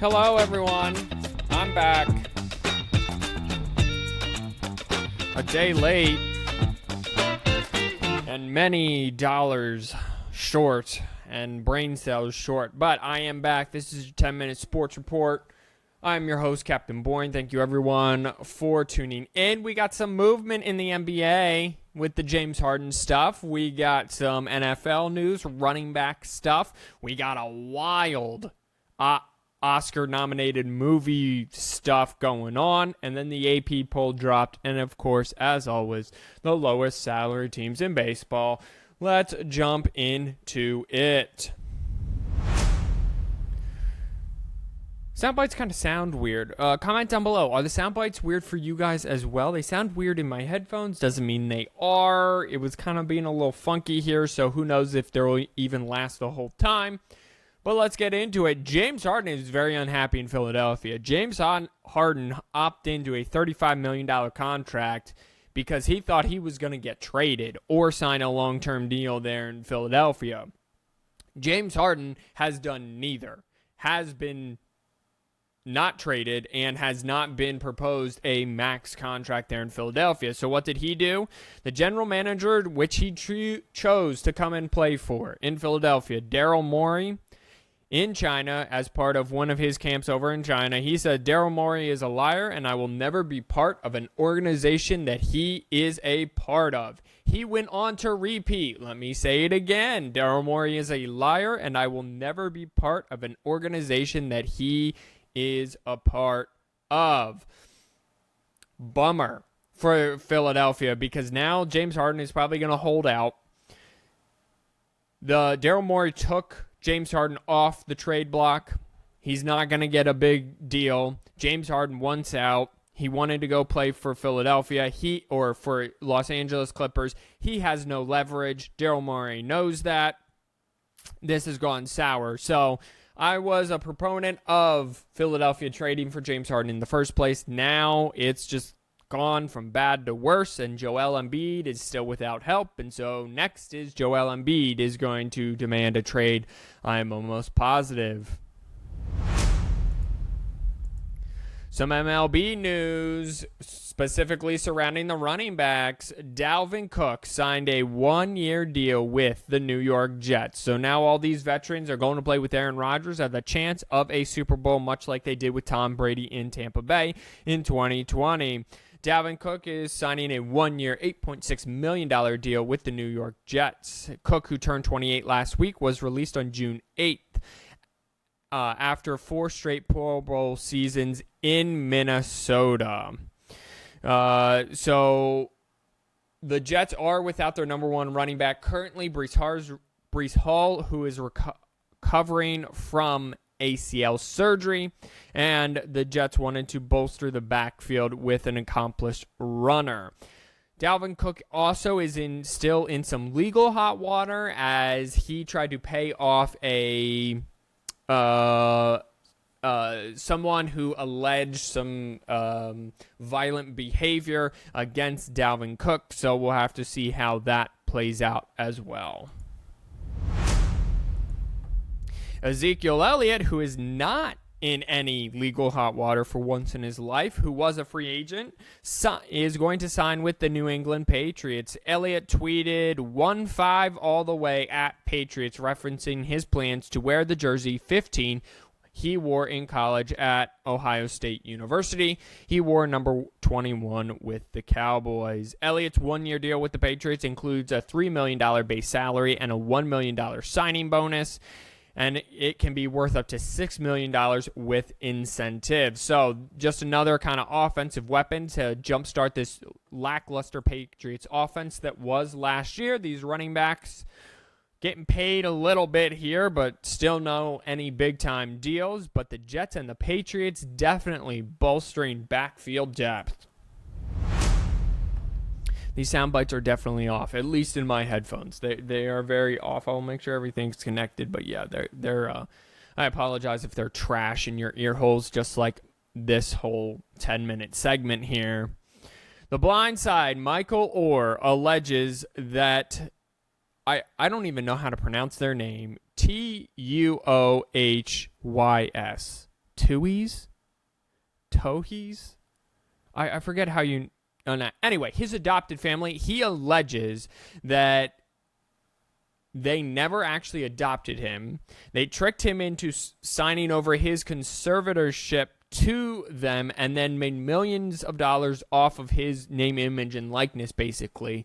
Hello, everyone. I'm back. A day late and many dollars short and brain cells short, but I am back. This is your 10-minute sports report. I'm your host, Captain Bourne. Thank you, everyone, for tuning in. We got some movement in the NBA with the James Harden stuff. We got some NFL news, running back stuff. We got a wild Oscar-nominated movie stuff going on, and then the AP poll dropped, and of course, as always, the lowest salary teams in baseball. Let's jump into it. Sound bites kind of sound weird. Comment down below. Are the sound bites weird for you guys as well? They sound weird in my headphones. Doesn't mean they are. It was kind of being a little funky here, so who knows if they'll even last the whole time. But let's get into it. James Harden is very unhappy in Philadelphia. James Harden opted into a $35 million contract because he thought he was going to get traded or sign a long-term deal there in Philadelphia. James Harden has done neither. Has been not traded and has not been proposed a max contract there in Philadelphia. So what did he do? The general manager, which he chose to come and play for in Philadelphia, Daryl Morey, in China, as part of one of his camps over in China, he said, Daryl Morey is a liar and I will never be part of an organization that he is a part of. He went on to repeat, let me say it again, Daryl Morey is a liar and I will never be part of an organization that he is a part of. Bummer for Philadelphia, because now James Harden is probably going to hold out. The Daryl Morey took James Harden off the trade block. He's not going to get a big deal. James Harden wants out. He wanted to go play for Philadelphia, or for Los Angeles Clippers. He has no leverage. Daryl Morey knows that. This has gone sour. So I was a proponent of Philadelphia trading for James Harden in the first place. Now it's just gone from bad to worse, and Joel Embiid is still without help, and so next is Joel Embiid is going to demand a trade. I'm almost positive. Some MLB news, specifically surrounding the running backs. Dalvin Cook signed a one-year deal with the New York Jets. So now all these veterans are going to play with Aaron Rodgers, have the chance of a Super Bowl, much like they did with Tom Brady in Tampa Bay in 2020. Dalvin Cook is signing a one-year, $8.6 million deal with the New York Jets. Cook, who turned 28 last week, was released on June 8th. After 4 straight Pro Bowl seasons in Minnesota. So the Jets are without their number one running back currently, Breece Hall, who is recovering from ACL surgery, and the Jets wanted to bolster the backfield with an accomplished runner. Dalvin Cook also is still in some legal hot water as he tried to pay off someone who alleged some violent behavior against Dalvin Cook, so we'll have to see how that plays out as well. Ezekiel Elliott, who is not in any legal hot water for once in his life, who was a free agent, is going to sign with the New England Patriots. Elliott tweeted 1-5 all the way at Patriots, referencing his plans to wear the jersey 15 he wore in college at Ohio State University. He wore number 21 with the Cowboys. Elliott's one-year deal with the Patriots includes a $3 million base salary and a $1 million signing bonus, and it can be worth up to $6 million with incentives. So just another kind of offensive weapon to jumpstart this lackluster Patriots offense that was last year. These running backs getting paid a little bit here, but still no any big-time deals. But the Jets and the Patriots definitely bolstering backfield depth. These sound bites are definitely off, at least in my headphones. They are very off. I'll make sure everything's connected, but yeah, they're I apologize if they're trash in your ear holes, just like this whole 10-minute segment here. The Blind Side, Michael Orr alleges that I don't even know how to pronounce their name. Tuohys. Tuies? Tohies? I forget how you... Oh, no. Anyway, his adopted family, he alleges that they never actually adopted him. They tricked him into signing over his conservatorship to them and then made millions of dollars off of his name, image, and likeness, basically,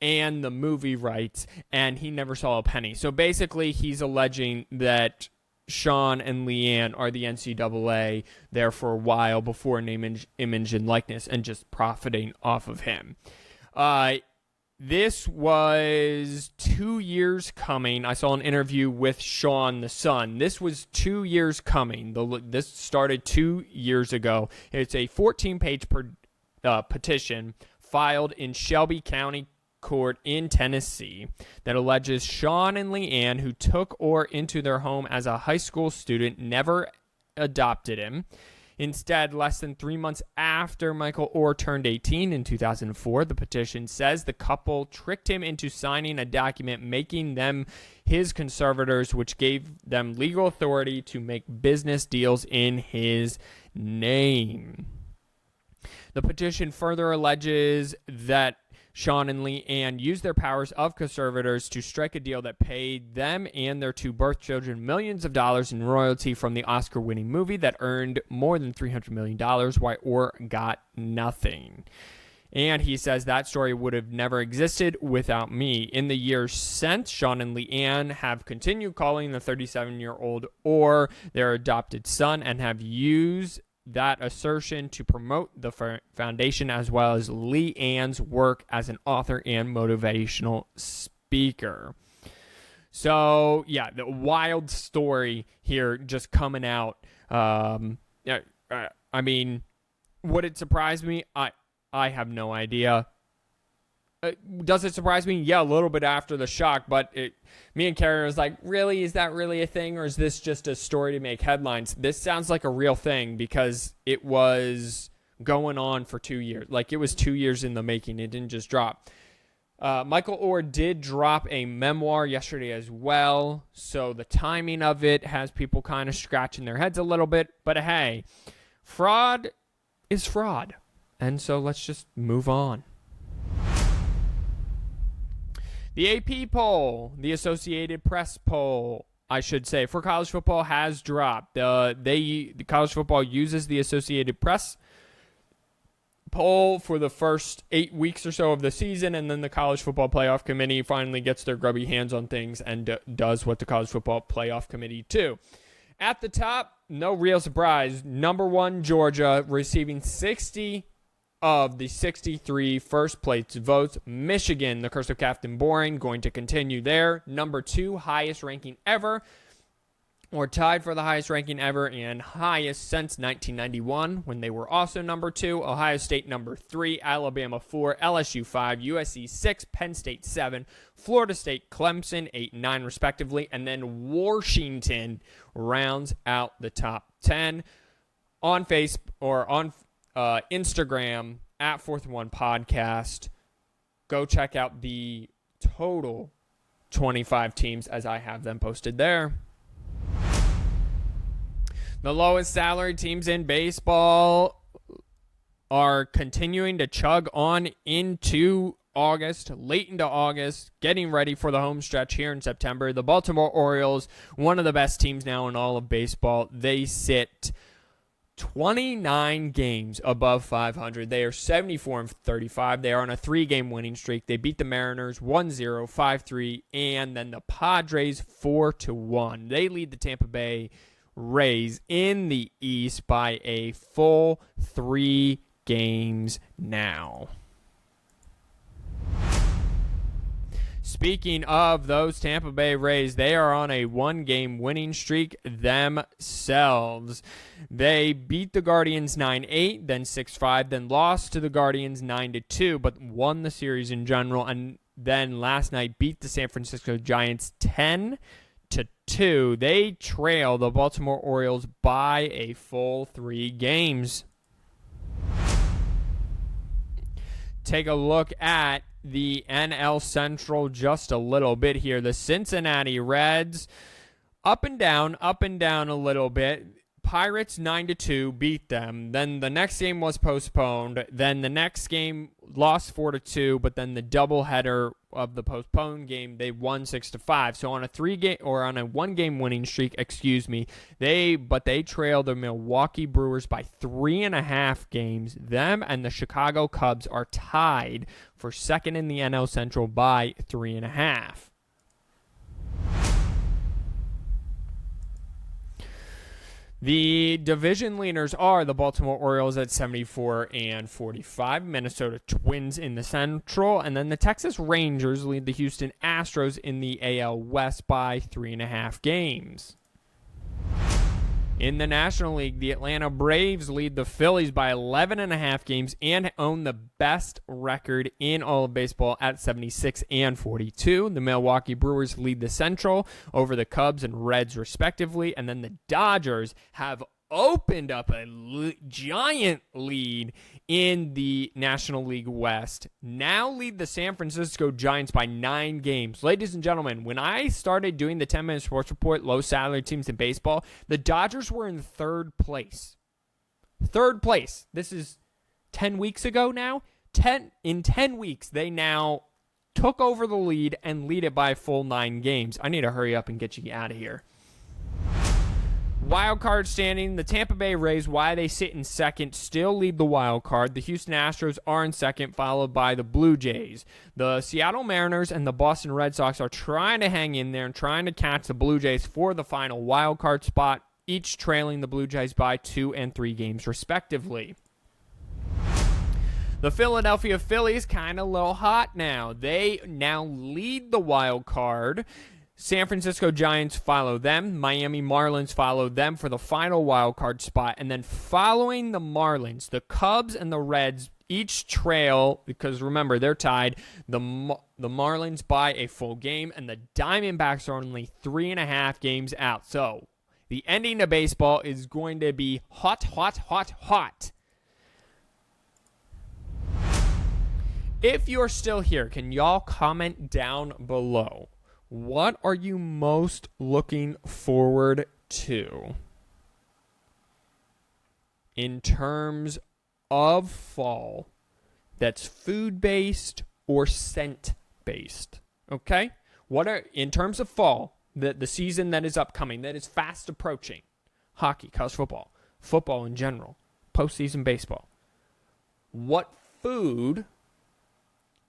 and the movie rights, and he never saw a penny. So basically, he's alleging that Sean and Leanne are the NCAA there for a while before name, image, and likeness, and just profiting off of him. This was 2 years coming. I saw an interview with Sean, the son. This was 2 years coming. This started 2 years ago. It's a 14-page petition filed in Shelby County Court in Tennessee that alleges Sean and Leanne, who took Orr into their home as a high school student, never adopted him. Instead, less than 3 months after Michael Orr turned 18 in 2004, the petition says the couple tricked him into signing a document making them his conservators, which gave them legal authority to make business deals in his name. The petition further alleges that Sean and Leanne used their powers of conservators to strike a deal that paid them and their two birth children millions of dollars in royalty from the Oscar-winning movie that earned more than $300 million, while Orr got nothing. And he says that story would have never existed without me. In the years since, Sean and Leanne have continued calling the 37-year-old Orr their adopted son and have used that assertion to promote the foundation as well as Leanne's work as an author and motivational speaker. So, yeah, the wild story here just coming out. I mean, would it surprise me? I have no idea. Does it surprise me? Yeah, a little bit after the shock, but me and Karen was like, really? Is that really a thing, or is this just a story to make headlines? This sounds like a real thing because it was going on for 2 years. Like, it was 2 years in the making. It didn't just drop. Michael Orr did drop a memoir yesterday as well, so the timing of it has people kind of scratching their heads a little bit. But hey, fraud is fraud, and so let's just move on. The AP poll, the Associated Press poll, I should say, for college football has dropped. The college football uses the Associated Press poll for the first 8 weeks or so of the season, and then the College Football Playoff Committee finally gets their grubby hands on things and does what the College Football Playoff Committee do. At the top, no real surprise, number one, Georgia, receiving 60 of the 63 first place votes. Michigan, the curse of Captain Boring, going to continue there. Number two, highest ranking ever, or tied for the highest ranking ever and highest since 1991 when they were also number two. Ohio State number 3, Alabama 4, LSU 5, USC 6, Penn State 7, Florida State, Clemson 8 and 9 respectively, and then Washington rounds out the top 10. On Facebook or on Instagram at 4th and 1 Podcast. Go check out the total 25 teams as I have them posted there. The lowest salary teams in baseball are continuing to chug on into August, late into August, getting ready for the home stretch here in September. The Baltimore Orioles, one of the best teams now in all of baseball, they sit 29 games above 500. They are 74-35. They are on a 3-game winning streak. They beat the Mariners 1-0, 5-3, and then the Padres 4-1. They lead the Tampa Bay Rays in the East by a full 3 games now. Speaking of those Tampa Bay Rays, they are on a 1-game winning streak themselves. They beat the Guardians 9-8, then 6-5, then lost to the Guardians 9-2, but won the series in general, and then last night beat the San Francisco Giants 10-2. They trail the Baltimore Orioles by a full 3 games. Take a look at the NL Central just a little bit here. The Cincinnati Reds, up and down a little bit. Pirates 9-2 beat them. Then the next game was postponed. Then the next game lost 4-2. But then the doubleheader of the postponed game, they won 6-5. So on a 1 game winning streak, they trailed the Milwaukee Brewers by 3.5 games. Them and the Chicago Cubs are tied for second in the NL Central by 3.5. The division leaders are the Baltimore Orioles at 74-45, Minnesota Twins in the Central, and then the Texas Rangers lead the Houston Astros in the AL West by 3.5 games. In the National League, the Atlanta Braves lead the Phillies by 11.5 games and own the best record in all of baseball at 76-42. The Milwaukee Brewers lead the Central over the Cubs and Reds respectively, and then the Dodgers have opened up a giant lead in the National League West. Now lead the San Francisco Giants by 9 games. Ladies and gentlemen, when I started doing the 10-minute sports report, low salary teams in baseball, the Dodgers were in 3rd place. 3rd place. This is 10 weeks ago now. In 10 weeks, they now took over the lead and lead it by a full 9 games. I need to hurry up and get you out of here. Wild card standing, the Tampa Bay Rays, why they sit in second, still lead the wild card. The Houston Astros are in second, followed by the Blue Jays. The Seattle Mariners and the Boston Red Sox are trying to hang in there and trying to catch the Blue Jays for the final wild card spot, each trailing the Blue Jays by 2 and 3 games respectively. The Philadelphia Phillies kind of a little hot now. They now lead the wild card. San Francisco Giants follow them. Miami Marlins follow them for the final wild card spot. And then following the Marlins, the Cubs and the Reds each trail, because remember, they're tied, the Marlins by a full game, and the Diamondbacks are only 3.5 games out. So the ending of baseball is going to be hot, hot, hot, hot. If you're still here, can y'all comment down below? What are you most looking forward to in terms of fall that's food-based or scent-based? Okay? In terms of fall, the season that is upcoming, that is fast approaching, hockey, college football, football in general, postseason baseball, what food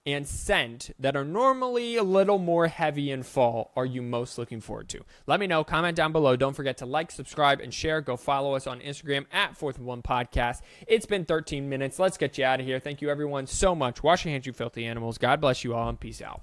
and scent that are normally a little more heavy in fall are you most looking forward to? Let me know. Comment down below. Don't forget to like, subscribe, and share. Go follow us on Instagram at 4th and 1 Podcast. It's been 13 minutes. Let's get you out of here. Thank you, everyone, so much. Wash your hands, you filthy animals. God bless you all, and peace out.